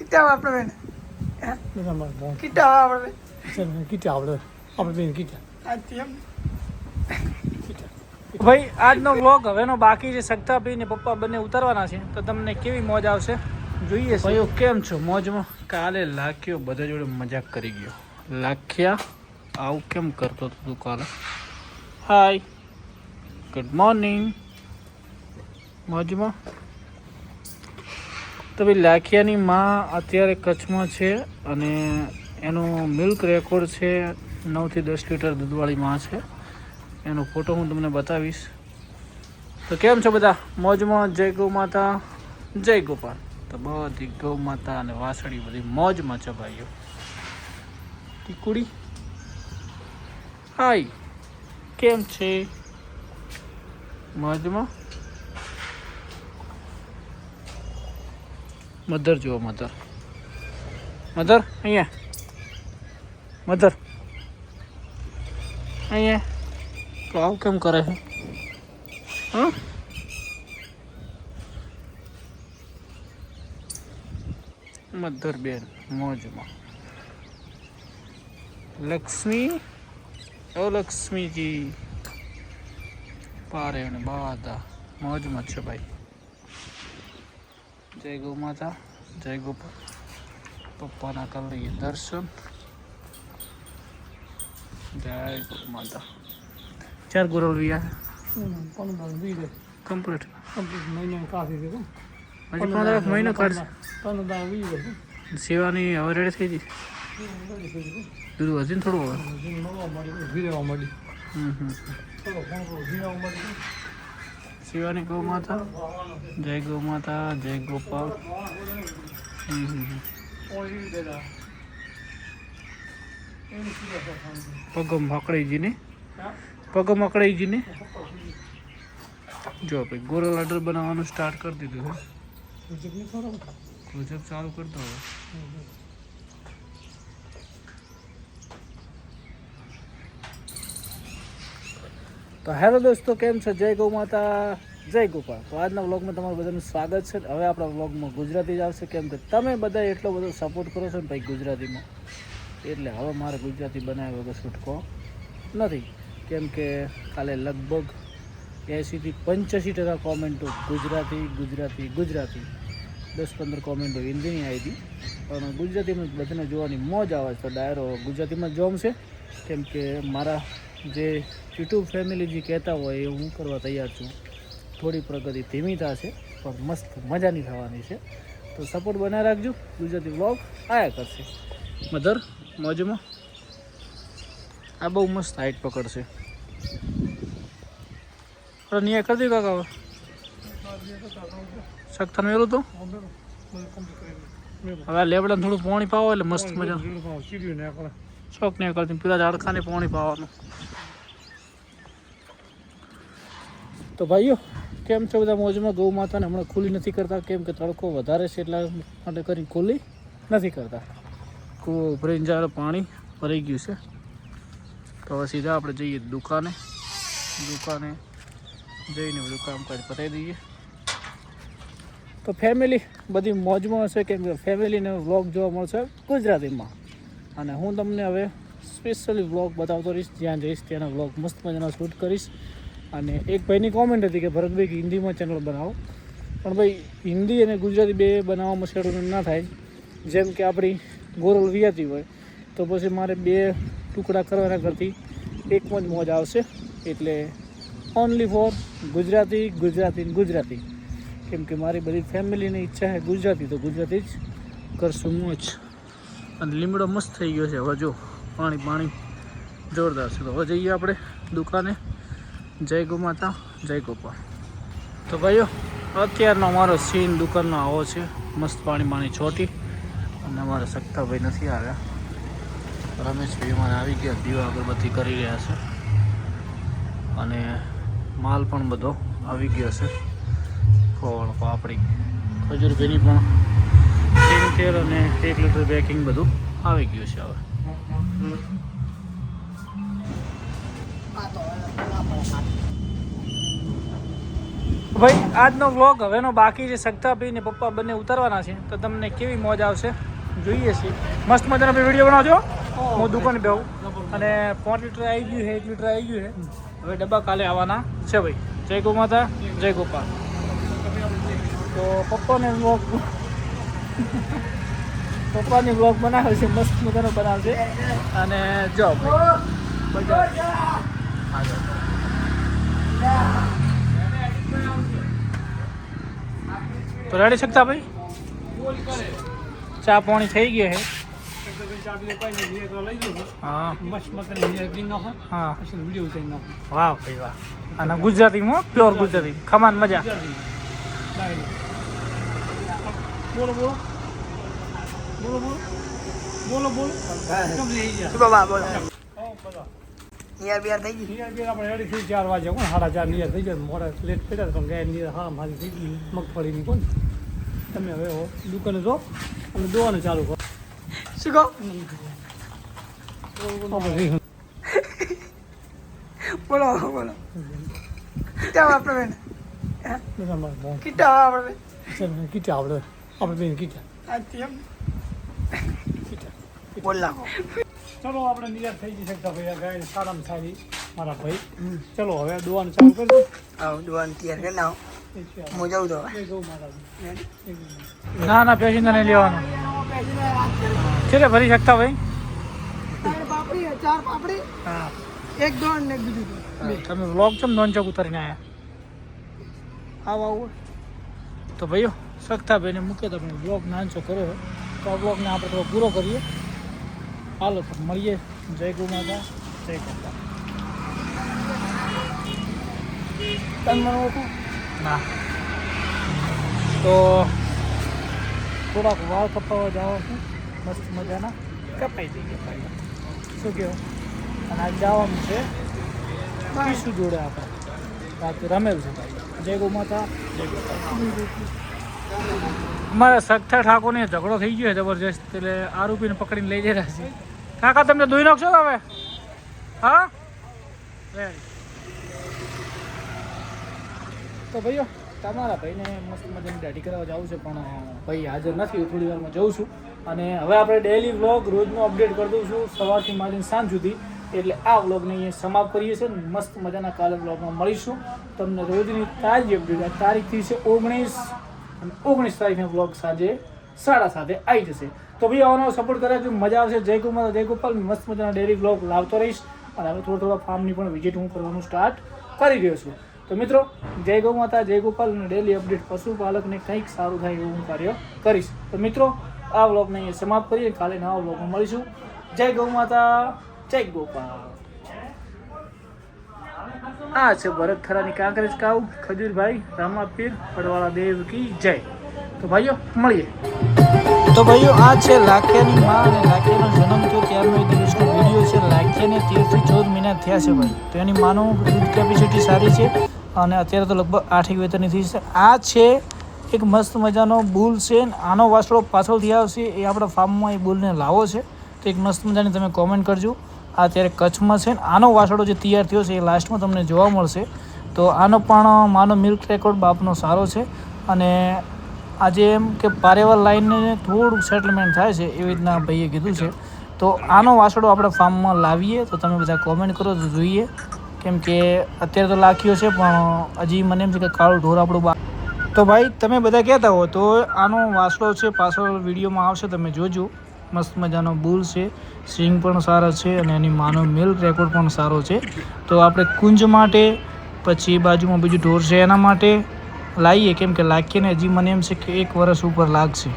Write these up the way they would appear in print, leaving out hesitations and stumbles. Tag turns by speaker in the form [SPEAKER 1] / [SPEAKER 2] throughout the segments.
[SPEAKER 1] किट्टा આપણે બેન કિટ્ટા આપણે
[SPEAKER 2] કીટા આપણે બેન કીટા
[SPEAKER 1] આથી એમ
[SPEAKER 2] ભાઈ આજનો વ્લોગ હવેનો બાકી છે. સગતા ભાઈ ને પપ્પા બંને ઉતારવાના છે તો તમને કેવી મોજ આવશે જોઈએ. ભાઈઓ કેમ છો? મોજમાં? કાલે લાખ્યો બધા જોડે મજાક કરી ગયો. લાખ્યા આવું કેમ કરતો હતો તું કાલે? હાય, ગુડ મોર્નિંગ. મોજમાં? તો ભાઈ લાખિયાની માં અત્યારે કચ્છમાં છે અને એનો મિલ્ક રેકોર્ડ છે 9 થી 10 લીટર દૂધવાળી માં છે. એનો ફોટો હું તમને બતાવીશ. તો કેમ છો બધા? મોજમાં? જય ગૌ માતા, જય ગોપાલ. તો બધી ગૌ માતા અને વાસળી બધી મોજમાં છે ભાઈઓ. ટીકુડી હાય, કેમ છે? મોજમાં? મધર જુઓ, મધર મધર અહીંયા, મધર અહીંયા. તો આવું કેમ કરે છે? હા, મધર બેન મોજમાં. લક્ષ્મી, ઓ લક્ષ્મીજી પારે અને બાધા મોજમાં છે ભાઈ. જય ગૌ માતા, જય ગોપાલ. પપ્પાના કરી લઈએ દર્શન. જય ગૌ માતા. 4 ગોરલ વિયા કમ્પ્લીટ મહિના કાઢી દીધું.
[SPEAKER 1] હજી 15 મહિનો કાઢશે.
[SPEAKER 2] સેવાની હવે રેડી થઈ ગઈ. દૂધ વધીને થોડું હવે
[SPEAKER 1] વિરેવા મળી
[SPEAKER 2] શિવાની ગૌ માતા, જય ગૌ માતા, જય ગોપાલ. પગમ મકડાઈજીને, પગમ મકડાઈજીને જો ભાઈ ગોરલ ઓર્ડર બનાવવાનું સ્ટાર્ટ કરી દીધું છે. પ્રોજેક્ટ ચાલુ કરતો હવે. તો હેલો દોસ્તો, કેમ છો? જય ગૌ માતા, જય ગોપાલ. તો આજના વ્લોગમાં તમારું બધાનું સ્વાગત છે. હવે આપણા વ્લોગમાં ગુજરાતી જ આવશે કેમ કે તમે બધા એટલો બધો સપોર્ટ કરો છો ને ભાઈ ગુજરાતીમાં, એટલે હવે મારે ગુજરાતી બનાવ્યા વગર છૂટકો નથી. કેમ કે કાલે લગભગ 80 થી 85% કોમેન્ટો ગુજરાતી ગુજરાતી ગુજરાતી, 10-15 કોમેન્ટો હિન્દીની આવી હતી, પણ ગુજરાતીમાં બધાને જોવાની મોજ આવે છે. તો ડાયરો ગુજરાતીમાં જોમ છે કેમ કે મારા જે યુટ્યુબ ફેમિલી જે કહેતા હોય એ હું કરવા તૈયાર છું. થોડી પ્રગતિ ધીમી થશે પણ મસ્ત મજાની થવાની છે. તો સપોર્ટ બનાવી રાખજો. ગુજરાતી વ્લોગ આયા કરશે. મધર મોજમાં? આ બહુ મસ્ત હાઈટ પકડશે. નિયા કરી દે કાકા. હવે સખ્તાન વેલું તો હવે લેબડાને થોડું પાણી પાવો એટલે મસ્ત મજા. શોખ નહીં કરતી પેલા ઝાડખાને પાણી પાવાનું. તો ભાઈઓ કેમ છે બધા? મોજમાં? ગૌ માતાને હમણાં ખુલ્લી નથી કરતા કેમ કે તડકો વધારે છે એટલા માટે કરીને ખુલ્લી નથી કરતા. કૂવો ભરાઈને જાય પાણી ભરાઈ ગયું છે. તો હવે સીધા આપણે જઈએ દુકાને. દુકાને જઈને બધું કામકાજ પતાવી દઈએ. તો ફેમિલી બધી મોજમાં હશે કેમ કે ફેમિલીને વ્લોગ જોવા મળશે ગુજરાતીમાં. અને હું તમને હવે સ્પેશિયલી વ્લોગ બતાવતો રહીશ. જ્યાં જઈશ ત્યાંના વ્લોગ મસ્ત મજાના શૂટ કરીશ. અને એક ભાઈની કોમેન્ટ હતી કે ભરતભાઈ હિન્દીમાં ચેનલ બનાવો, પણ ભાઈ હિન્દી અને ગુજરાતી બે બનાવવામાં શેડું ના થાય. જેમ કે આપણી ગોરલ વિયાતી હોય તો પછી મારે 2 ટુકડા કરવાના કરતી એકમાં જ મોજ આવશે. એટલે ઓનલી ફોર ગુજરાતી ગુજરાતી ગુજરાતી. કેમ કે મારી બધી ફેમિલીની ઈચ્છા છે ગુજરાતી, તો ગુજરાતી જ કરશું મોજ. અને લીમડો મસ્ત થઈ ગયો છે હવે જો, પાણી પાણી જોરદાર છે. તો હવે જઈએ આપણે દુકાને. જય ગૌ માતા, જય ગોપાલ. તો ભાઈઓ અત્યારનો અમારો સીન દુકાનનો આવો છે. મસ્ત પાણી પાણી છોટી અને અમારા સખ્તાભાઈ નથી આવ્યા. રમેશભાઈ અમારે આવી ગયા, દીવા અગરબત્તી કરી રહ્યા છે અને માલ પણ બધો આવી ગયો છે. ફળ પાપડી ખજૂરભાઈની પણ તેલ અને 1 લીટર બેકિંગ બધું આવી ગયું છે. હવે ભાઈ આજનો વ્લોગ હવેનો બાકી છે. સગતાભાઈ ને પપ્પા બંને ઉતારવાના છે, તો તમને કેવી મોજ આવશે જોઈએ છીએ. મસ્ત મજાનો વિડીયો બનાવજો. હું દુકાને બેહું અને 5 લીટર આવી ગયું છે, 1 લીટર આવી ગયું છે. હવે ડબ્બા કાલે આવવાના છે ભાઈ. જય ગૌ માતા, જય ગોપાલ. તો પપ્પાની વ્લોગ બનાવે છે, મસ્ત મજાનો બનાવશે. અને જો તો રેડી શકતા ભાઈ, ચા પાણી થઈ ગયા છે. હા હા, વાહ ભાઈ વાહ. અને ગુજરાતીમાં પ્યોર ગુજરાતી ખમાન મજા. બોલો બોલો બોલો બોલો બોલો બોલો
[SPEAKER 1] બાબા બોલો નિયર થઈ ગઈ.
[SPEAKER 2] આપણે રેડી થઈ 4 વાગે કોણ 4:30 નિયર થઈ જાય. મોડા લેટ પડ્યા પણ ગાય નિયર હા મારી થઈ ગઈ મગફળીની કોણ. તમે હવે દુકાને જો અને દોવાનું ચાલુ કરો.
[SPEAKER 1] શું કહો? બોલો બોલો. કેટલા આપણે બેન? કેટલા આપણે
[SPEAKER 2] કીટા આપણે બેન કીટા
[SPEAKER 1] બોલ નાખો.
[SPEAKER 2] ચલો આપણે નિયર થઈ જઈ શકતા ભાઈ. ગાય સારામાં સારી મારા ભાઈ. ચલો હવે દોવાનું ચાલુ કરજો.
[SPEAKER 1] આવું દુકાન તૈયાર કરી નાખો. હું જાઉં તો હવે.
[SPEAKER 2] ના ના પેસેન્જર નહીં લેવાનું. છે ભરી શકતા ભાઈ.
[SPEAKER 1] પાપડી 4 પાપડી
[SPEAKER 2] હા,
[SPEAKER 1] 1 દોણ ને 1 બીજું.
[SPEAKER 2] તમે વ્લોગ ચમ નોન ચોક ઉતારીને આવ્યા આવું તો ભાઈઓ શકતા ભાઈને મૂકીએ. તમે વ્લોગ નાનચો કરો તો આ વ્લોગને આપણે થોડો પૂરો કરીએ. હાલો તો મળીએ. જય ગૌ માતા, જય ગોપાલ. ના તો થોડાક વાળ કપાવવા જાઓ છું. મસ્ત મજાના કપાઈ જઈએ ભાઈ. શું કહેવું? અને આજ જવાનું છે શું જોડે આપણે રાતે રમેલ છે ભાઈ. જય ગૌ માતા, જય ગોપાલ. અમારા સખ્તા ઠાકોરને ઝઘડો થઈ ગયો જબરજસ્ત, એટલે આરોપીને પકડીને લઈ જઈ રહ્યા છે. કાકા તમને ધોઈ નાખશો હવે? હા રેડી. તો ભાઈઓ તમારા ભાઈને મસ્ત મજાની દાઢી કરાવવા જવું છે, પણ ભાઈ હાજર નથી. થોડી વારમાં જઉં છું. અને હવે આપણે ડેઈલી વ્લોગ રોજનો અપડેટ કરી દઉં છું સવારથી માંડીને સાંજ સુધી. એટલે આ વ્લોગને અહીંયા સમાપ્ત કરીએ છીએ. મસ્ત મજાના કાલે વ્લોગમાં મળીશું. તમને રોજની તાજી અપડેટ. તારીખથી છે 19 અને 19 તારીખનો વ્લોગ સાંજે 7:30 આવી જશે. તો ભાઈ આવવાનો સપોર્ટ કરે તો મજા આવશે. જય ગૌ માતા, જય ગોપાલ. મસ્ત મજાના ડેલી વ્લોગ લાવતો રહીશ. અને હવે થોડા ફાર્મની પણ વિઝિટ હું કરવાનું સ્ટાર્ટ કરી રહ્યો છું. તો મિત્રો જય ગૌ માતા, જય ગોપાલ. અને ડેલી અપડેટ પશુપાલકને કંઈક સારું થાય એવું હું કાર્ય કરીશ. તો મિત્રો આ વ્લોગને અહીંયા સમાપ્ત કરીએ. કાલે નવા વ્લોગમાં મળીશું. જય ગૌ માતા, જય ગોપાલ. આ છે ભરત ખરાની કાંકરેજ કાવ, ખજૂરભાઈ, રામાપીર, પડવાળા દેવ કી જય. તો ભાઈઓ મળીએ. તો ભાઈઓ આ છે લાખિયાની માં અને લાખિયાનો જન્મ થયો ત્યારનો એ દિવસનો વિડીયો છે. લાખિયાને 13 થી 14 મહિના થયા છે ભાઈ. તો એની માનું દૂધ કેપેસિટી સારી છે અને અત્યારે તો લગભગ 8 વેતરની થઈ છે. આ છે એક મસ્ત મજાનો બુલ છે. આનો વાસળો પાછળથી આવશે. એ આપણા ફાર્મમાં એ બુલને લાવો છે. તો એક મસ્ત મજાની તમે કોમેન્ટ કરજો. આ અત્યારે કચ્છમાં છે. આનો વાસળો જે તૈયાર થયો છે એ લાસ્ટમાં તમને જોવા મળશે. તો આનો પણ માનો મિલ્ક રેકોર્ડ બાપનો સારો છે. અને આજે એમ કે પારેવર લાઈનને થોડુંક સેટલમેન્ટ થાય છે એવી રીતના ભાઈએ કીધું છે. તો આનો વાસળો આપણે ફાર્મમાં લાવીએ તો તમે બધા કોમેન્ટ કરો તો જોઈએ. કેમ કે અત્યારે તો લાખ્યો છે પણ હજી મને એમ છે કે કાળું ઢોર આપણું તો ભાઈ તમે બધા કહેતા હો તો આનો વાસળો છે પાછળ વિડીયોમાં આવશે, તમે જોજો. મસ્ત મજાનો બુલ છે. સિંગ પણ સારા છે અને એની માનો મિલ્ક રેકોર્ડ પણ સારો છે. તો આપણે કુંજ માટે પછી બાજુમાં બીજું ઢોર છે એના માટે લાવીએ. કેમ કે લાખીને હજી મને એમ છે કે 1 વર્ષ ઉપર લાગશે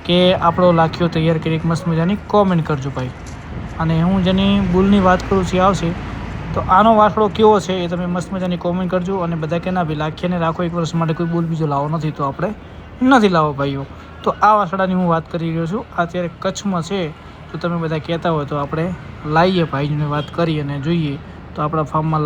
[SPEAKER 2] કે આપણો લાખ્યો તૈયાર કરી. એક મસ્ત મજાની કોમેન્ટ કરજો ભાઈ. અને હું જેની બુલની વાત કરું છું આવશે તો આનો વાસળો કેવો છે એ તમે મસ્ત મજાની કોમેન્ટ કરજો. અને બધા કે ના ભાઈ લાખીને રાખો 1 વર્ષ માટે, કોઈ બુલ બીજો લાવો નથી તો આપણે નથી લાવો ભાઈઓ. તો આ વાસળાની હું વાત કરી રહ્યો છું. અત્યારે કચ્છમાં છે તો તમે બધા કહેતા હોય તો આપણે લાવીએ ભાઈને વાત કરી અને જોઈએ તો આપણા ફાર્મમાં